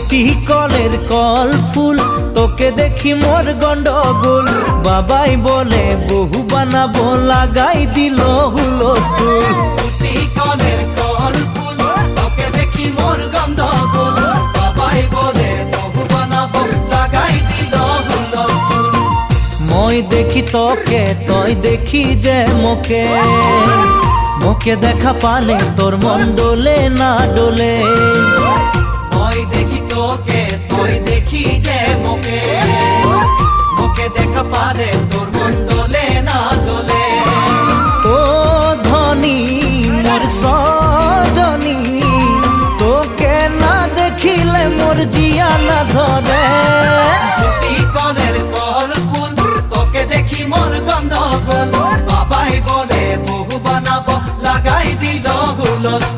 দুটি কলের কল ফুল, তোকে দেখি মোর গন্ডগোল। বাবাই বলে বহু বানাবো, লাগাই দিল হুলস্থুল। দুটি কলের কল ফুল, তোকে দেখি মোর গন্ডগোল। বাবাই বলে বহু বানাবো, লাগাই দিল হুলস্থুল। মই দেখি তোকে, তই দেখি যে মোকে, মোকে দেখা পালে তোর মন ডোলে না ডোলে। মই দেখি তোকে, তুই দেখি যে মোকে, মোকে দেখা পারে তোর মন দোলে না দোলে। ও ধনী মোর সজনী, তোকে না দেখিলে মোর জিয়া না ধরে। দুটি কলের কল ফুল, তোকে দেখি মোর গন্ডগোল। বাবাই বলে বহু বানাবো, লাগাই দিল হুলস্থুল।